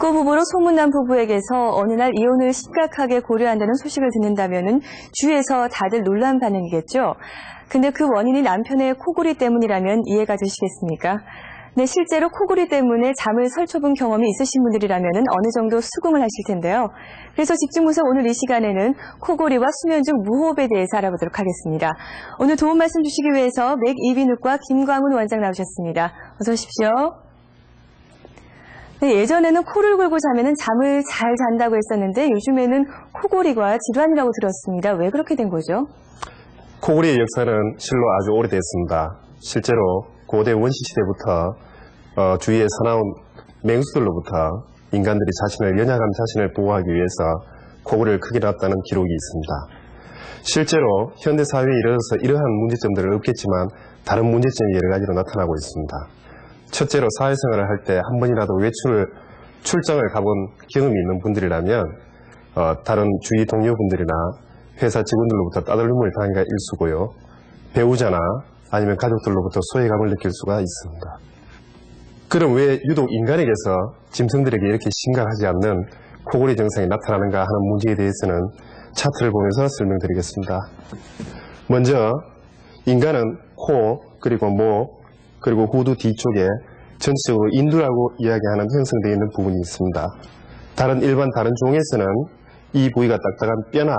인고 부부로 소문난 부부에게서 어느 날 이혼을 심각하게 고려한다는 소식을 듣는다면은 주위에서 다들 놀란 반응이겠죠. 근데 그 원인이 남편의 코골이 때문이라면 이해가 되시겠습니까? 네, 실제로 코골이 때문에 잠을 설쳐본 경험이 있으신 분들이라면은 어느 정도 수긍을 하실 텐데요. 그래서 집중분석 오늘 이 시간에는 코골이와 수면 중 무호흡에 대해서 알아보도록 하겠습니다. 오늘 도움 말씀 주시기 위해서 맥 이비인후과 김광훈 원장 나오셨습니다. 어서 오십시오. 네, 예전에는 코를 골고 자면은 잠을 잘 잔다고 했었는데 요즘에는 코골이가 질환이라고 들었습니다. 왜 그렇게 된 거죠? 코골이의 역사는 실로 아주 오래됐습니다. 실제로 고대 원시시대부터 주위에 사나운 맹수들로부터 인간들이 연약한 자신을 보호하기 위해서 코골이를 크게 낳았다는 기록이 있습니다. 실제로 현대사회에 이르러서 이러한 문제점들은 없겠지만 다른 문제점이 여러 가지로 나타나고 있습니다. 첫째로 사회생활을 할 때 한 번이라도 출장을 가본 경험이 있는 분들이라면 다른 주위 동료분들이나 회사 직원들로부터 따돌림을 당하기가 일쑤고요. 배우자나 아니면 가족들로부터 소외감을 느낄 수가 있습니다. 그럼 왜 유독 인간에게서 짐승들에게 이렇게 심각하지 않는 코골이 증상이 나타나는가 하는 문제에 대해서는 차트를 보면서 설명드리겠습니다. 먼저 인간은 코, 그리고 목, 그리고 후두 뒤쪽에 전체적으로 인두라고 이야기하는 형성되어 있는 부분이 있습니다. 일반 다른 종에서는 이 부위가 딱딱한 뼈나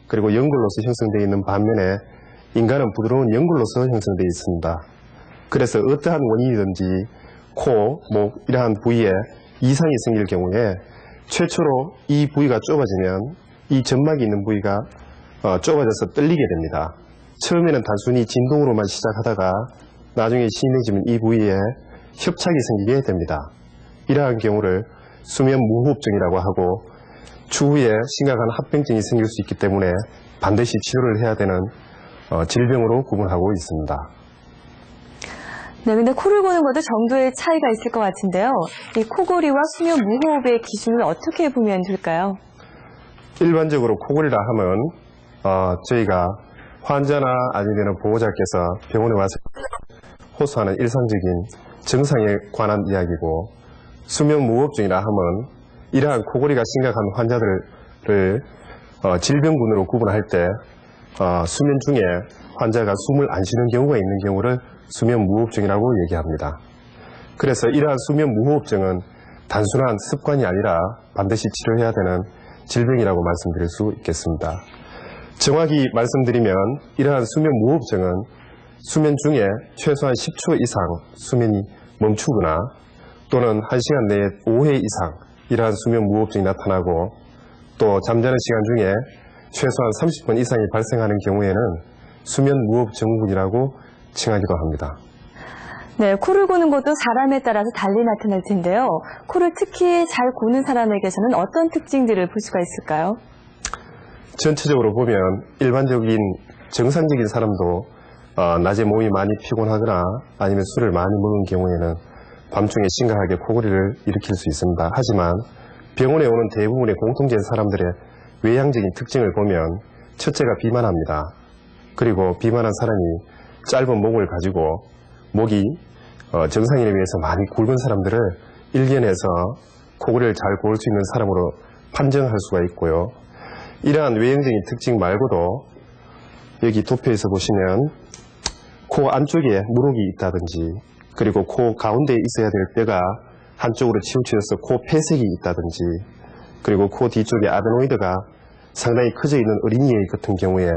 그리고 연골로서 형성되어 있는 반면에 인간은 부드러운 연골로서 형성되어 있습니다. 그래서 어떠한 원인이든지 코, 목 이러한 부위에 이상이 생길 경우에 최초로 이 부위가 좁아지면 이 점막이 있는 부위가 좁아져서 떨리게 됩니다. 처음에는 단순히 진동으로만 시작하다가 나중에 심해지면 이 부위에 협착이 생기게 됩니다. 이러한 경우를 수면 무호흡증이라고 하고 추후에 심각한 합병증이 생길 수 있기 때문에 반드시 치료를 해야 되는 질병으로 구분하고 있습니다. 네, 근데 코를 고는 것도 정도의 차이가 있을 것 같은데요. 이 코골이와 수면 무호흡의 기준을 어떻게 보면 될까요? 일반적으로 코골이라 하면 저희가 환자나 아니면 보호자께서 병원에 와서 호소하는 일상적인 증상에 관한 이야기고, 수면 무호흡증이라 하면 이러한 코골이가 심각한 환자들을 질병군으로 구분할 때 수면 중에 환자가 숨을 안 쉬는 경우가 있는 경우를 수면 무호흡증이라고 얘기합니다. 그래서 이러한 수면 무호흡증은 단순한 습관이 아니라 반드시 치료해야 되는 질병이라고 말씀드릴 수 있겠습니다. 정확히 말씀드리면 이러한 수면 무호흡증은 수면 중에 최소한 10초 이상 수면이 멈추거나 또는 1시간 내에 5회 이상 이러한 수면 무호흡증이 나타나고, 또 잠자는 시간 중에 최소한 30분 이상이 발생하는 경우에는 수면 무호흡 증후군이라고 칭하기도 합니다. 네, 코를 고는 것도 사람에 따라서 달리 나타날 텐데요. 코를 특히 잘 고는 사람에게서는 어떤 특징들을 볼 수가 있을까요? 전체적으로 보면 일반적인 정상적인 사람도 낮에 몸이 많이 피곤하거나 아니면 술을 많이 먹은 경우에는 밤중에 심각하게 코골이를 일으킬 수 있습니다. 하지만 병원에 오는 대부분의 공통된 사람들의 외향적인 특징을 보면 첫째가 비만합니다. 그리고 비만한 사람이 짧은 목을 가지고 목이 정상인에 비해서 많이 굵은 사람들을 일견해서 코골이를 잘 고를 수 있는 사람으로 판정할 수가 있고요. 이러한 외형적인 특징 말고도 여기 도표에서 보시면 코 안쪽에 물혹이 있다든지, 그리고 코 가운데에 있어야 될 뼈가 한쪽으로 치우쳐져서 코 폐색이 있다든지, 그리고 코 뒤쪽에 아데노이드가 상당히 커져 있는 어린이 같은 경우에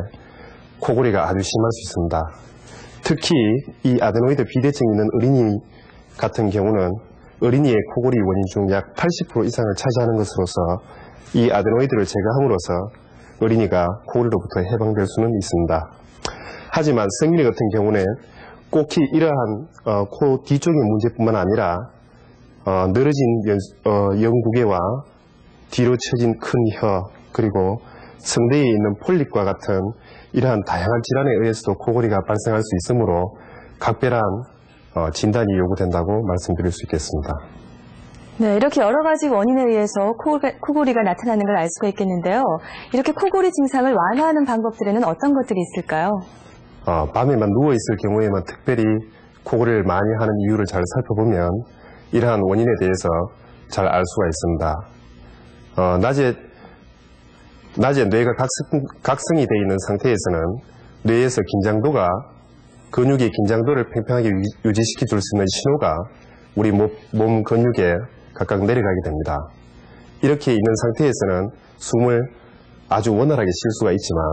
코골이가 아주 심할 수 있습니다. 특히 이 아데노이드 비대증이 있는 어린이 같은 경우는 어린이의 코골이 원인 중 약 80% 이상을 차지하는 것으로서 이 아데노이드를 제거함으로써 어린이가 코골이로부터 해방될 수는 있습니다. 하지만 성인이 같은 경우는 꼭히 이러한 코 뒤쪽의 문제뿐만 아니라 늘어진 영구개와 뒤로 처진 큰 혀, 그리고 성대에 있는 폴립과 같은 이러한 다양한 질환에 의해서도 코골이가 발생할 수 있으므로 각별한 진단이 요구된다고 말씀드릴 수 있겠습니다. 네, 이렇게 여러 가지 원인에 의해서 코골이가 나타나는 걸 알 수가 있겠는데요. 이렇게 코골이 증상을 완화하는 방법들에는 어떤 것들이 있을까요? 밤에만 누워있을 경우에만 특별히 코골이를 많이 하는 이유를 잘 살펴보면 이러한 원인에 대해서 잘 알 수가 있습니다. 낮에 뇌가 각성이 되어 있는 상태에서는 뇌에서 긴장도가 근육의 긴장도를 팽팽하게 유지시켜 줄 수 있는 신호가 우리 몸 근육에 각각 내려가게 됩니다. 이렇게 있는 상태에서는 숨을 아주 원활하게 쉴 수가 있지만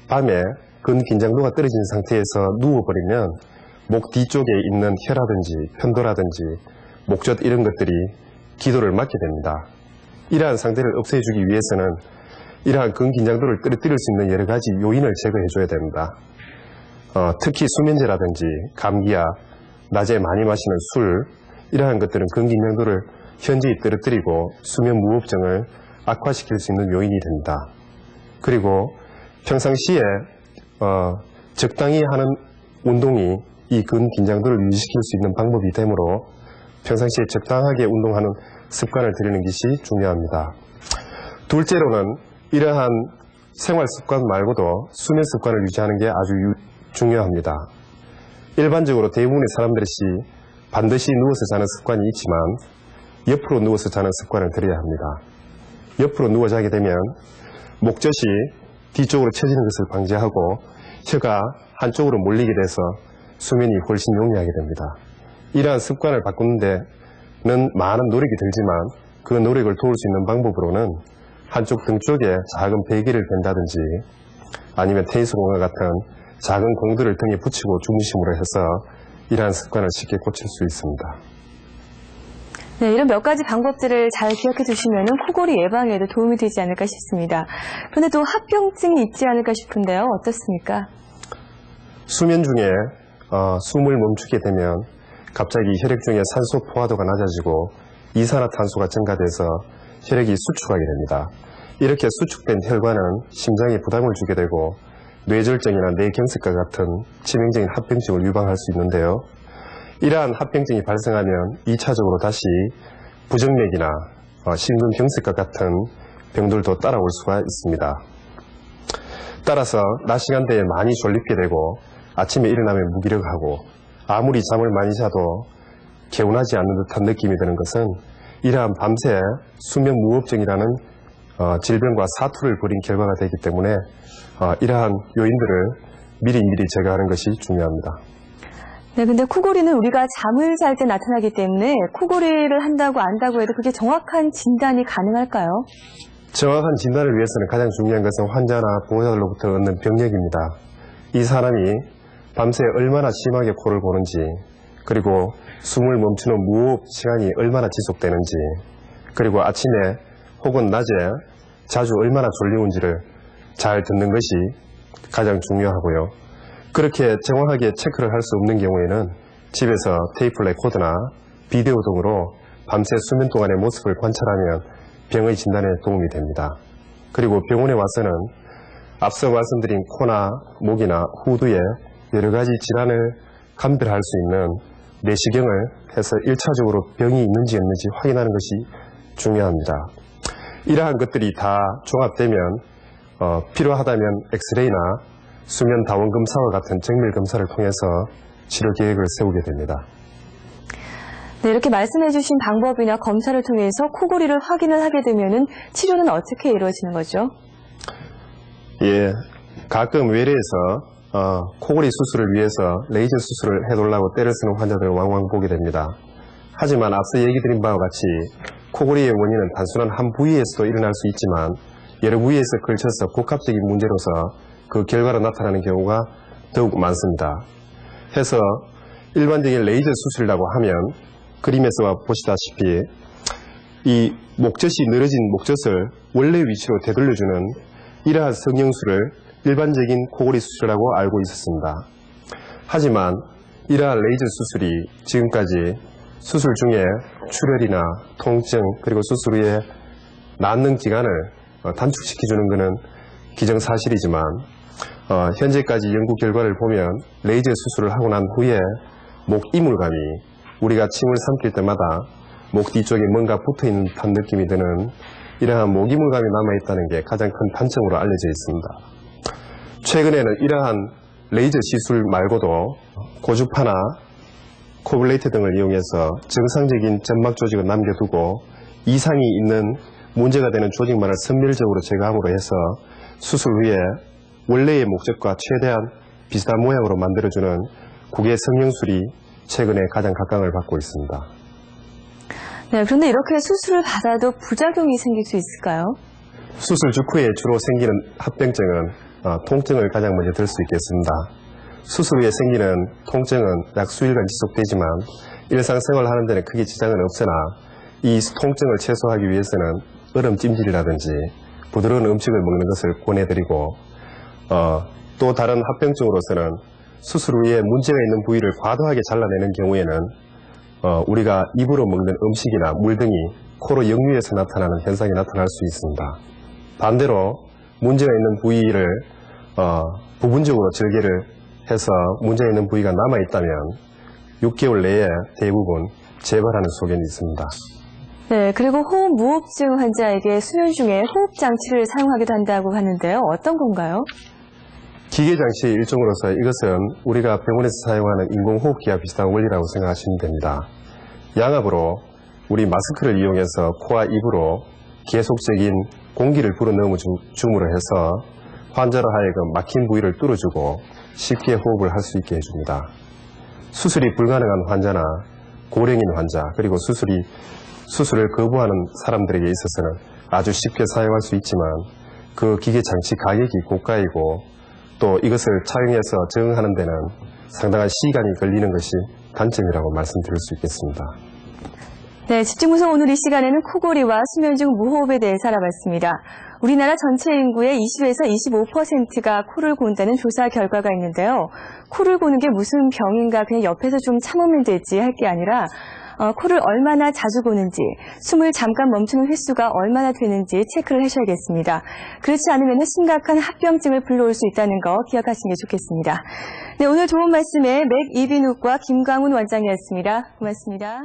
밤에 근긴장도가 떨어진 상태에서 누워버리면 목 뒤쪽에 있는 혀라든지 편도라든지 목젖 이런 것들이 기도를 막게 됩니다. 이러한 상태를 없애주기 위해서는 이러한 근긴장도를 떨어뜨릴 수 있는 여러 가지 요인을 제거해줘야 됩니다. 특히 수면제라든지 감기약, 낮에 많이 마시는 술 이러한 것들은 근긴장도를 현저히 떨어뜨리고 수면 무호흡증을 악화시킬 수 있는 요인이 됩니다. 그리고 평상시에 적당히 하는 운동이 이 근긴장도를 유지시킬 수 있는 방법이 되므로 평상시에 적당하게 운동하는 습관을 들이는 것이 중요합니다. 둘째로는 이러한 생활 습관 말고도 수면 습관을 유지하는 게 아주 중요합니다. 일반적으로 대부분의 사람들이 반드시 누워서 자는 습관이 있지만 옆으로 누워서 자는 습관을 들여야 합니다. 옆으로 누워 자게 되면 목젖이 뒤쪽으로 처지는 것을 방지하고 혀가 한쪽으로 몰리게 돼서 수면이 훨씬 용이하게 됩니다. 이러한 습관을 바꾸는 데는 많은 노력이 들지만 그 노력을 도울 수 있는 방법으로는 한쪽 등 쪽에 작은 베개를 댄다든지 아니면 테니스 공과 같은 작은 공들을 등에 붙이고 중심으로 해서 이러한 습관을 쉽게 고칠 수 있습니다. 네, 이런 몇 가지 방법들을 잘 기억해 두시면 코골이 예방에도 도움이 되지 않을까 싶습니다. 그런데 또 합병증이 있지 않을까 싶은데요. 어떻습니까? 수면 중에 숨을 멈추게 되면 갑자기 혈액 중에 산소 포화도가 낮아지고 이산화탄소가 증가돼서 혈액이 수축하게 됩니다. 이렇게 수축된 혈관은 심장에 부담을 주게 되고 뇌졸중이나 뇌경색과 같은 치명적인 합병증을 유발할 수 있는데요. 이러한 합병증이 발생하면 2차적으로 다시 부정맥이나 심근경색과 같은 병들도 따라올 수가 있습니다. 따라서 낮 시간대에 많이 졸립게 되고 아침에 일어나면 무기력하고 아무리 잠을 많이 자도 개운하지 않는 듯한 느낌이 드는 것은 이러한 밤새 수면 무호흡증이라는 질병과 사투를 벌인 결과가 되기 때문에 이러한 요인들을 미리 제거하는 것이 중요합니다. 네, 근데 코골이는 우리가 잠을 잘 때 나타나기 때문에 코골이를 한다고 안다고 해도 그게 정확한 진단이 가능할까요? 정확한 진단을 위해서는 가장 중요한 것은 환자나 보호자들로부터 얻는 병력입니다. 이 사람이 밤새 얼마나 심하게 코를 고는지, 그리고 숨을 멈추는 무호흡 시간이 얼마나 지속되는지, 그리고 아침에 혹은 낮에 자주 얼마나 졸리운지를 잘 듣는 것이 가장 중요하고요. 그렇게 정확하게 체크를 할 수 없는 경우에는 집에서 테이프 레코더나 비디오 등으로 밤새 수면 동안의 모습을 관찰하면 병의 진단에 도움이 됩니다. 그리고 병원에 와서는 앞서 말씀드린 코나 목이나 후두에 여러 가지 질환을 감별할 수 있는 내시경을 해서 1차적으로 병이 있는지 없는지 확인하는 것이 중요합니다. 이러한 것들이 다 종합되면 필요하다면 엑스레이나 수면 다원 검사와 같은 정밀 검사를 통해서 치료 계획을 세우게 됩니다. 네, 이렇게 말씀해 주신 방법이나 검사를 통해서 코골이를 확인을 하게 되면은 치료는 어떻게 이루어지는 거죠? 예, 가끔 외래에서 코골이 수술을 위해서 레이저 수술을 해달라고 때를 쓰는 환자들을 왕왕 보게 됩니다. 하지만 앞서 얘기 드린 바와 같이 코골이의 원인은 단순한 한 부위에서도 일어날 수 있지만 여러 부위에서 걸쳐서 복합적인 문제로서 그 결과로 나타나는 경우가 더욱 많습니다. 해서 일반적인 레이저 수술이라고 하면 그림에서 보시다시피 이 목젖이 늘어진 목젖을 원래 위치로 되돌려주는 이러한 성형술을 일반적인 코골이 수술이라고 알고 있었습니다. 하지만 이러한 레이저 수술이 지금까지 수술 중에 출혈이나 통증 그리고 수술 후에 낫는 기간을 단축시켜주는 것은 기정사실이지만 현재까지 연구 결과를 보면 레이저 수술을 하고 난 후에 목 이물감이 우리가 침을 삼킬 때마다 목 뒤쪽에 뭔가 붙어있는 듯한 느낌이 드는 이러한 목 이물감이 남아있다는 게 가장 큰 단점으로 알려져 있습니다. 최근에는 이러한 레이저 시술 말고도 고주파나 코블레이트 등을 이용해서 정상적인 점막 조직을 남겨두고 이상이 있는 문제가 되는 조직만을 선별적으로 제거함으로 해서 수술 후에 원래의 목적과 최대한 비슷한 모양으로 만들어주는 국외 성형술이 최근에 가장 각광을 받고 있습니다. 네, 그런데 이렇게 수술을 받아도 부작용이 생길 수 있을까요? 수술 직후에 주로 생기는 합병증은 통증을 가장 먼저 들 수 있겠습니다. 수술 후에 생기는 통증은 약 수일간 지속되지만 일상생활을 하는 데는 크게 지장은 없으나 이 통증을 최소화하기 위해서는 얼음 찜질이라든지 부드러운 음식을 먹는 것을 권해드리고 또 다른 합병증으로서는 수술 후에 문제가 있는 부위를 과도하게 잘라내는 경우에는 우리가 입으로 먹는 음식이나 물 등이 코로 역류해서 나타나는 현상이 나타날 수 있습니다. 반대로 문제가 있는 부위를 부분적으로 절개를 해서 문제가 있는 부위가 남아있다면 6개월 내에 대부분 재발하는 소견이 있습니다. 네, 그리고 호흡무호흡증 환자에게 수면 중에 호흡장치를 사용하기도 한다고 하는데요. 어떤 건가요? 기계장치의 일종으로서 이것은 우리가 병원에서 사용하는 인공호흡기와 비슷한 원리라고 생각하시면 됩니다. 양압으로 우리 마스크를 이용해서 코와 입으로 계속적인 공기를 불어넣어 줌으로 해서 환자로 하여금 막힌 부위를 뚫어주고 쉽게 호흡을 할 수 있게 해줍니다. 수술이 불가능한 환자나 고령인 환자 그리고 수술을 거부하는 사람들에게 있어서는 아주 쉽게 사용할 수 있지만 그 기계장치 가격이 고가이고 또 이것을 착용해서 적응하는 데는 상당한 시간이 걸리는 것이 단점이라고 말씀드릴 수 있겠습니다. 네, 집중분석 오늘 이 시간에는 코골이와 수면 중 무호흡에 대해서 알아봤습니다. 우리나라 전체 인구의 20에서 25%가 코를 곤다는 조사 결과가 있는데요. 코를 고는 게 무슨 병인가 그냥 옆에서 좀 참으면 되지 할 게 아니라 코를 얼마나 자주 고는지, 숨을 잠깐 멈추는 횟수가 얼마나 되는지 체크를 하셔야겠습니다. 그렇지 않으면 심각한 합병증을 불러올 수 있다는 거 기억하시는 게 좋겠습니다. 네, 오늘 좋은 말씀에 맥 이비인후과 김광훈 원장이었습니다. 고맙습니다.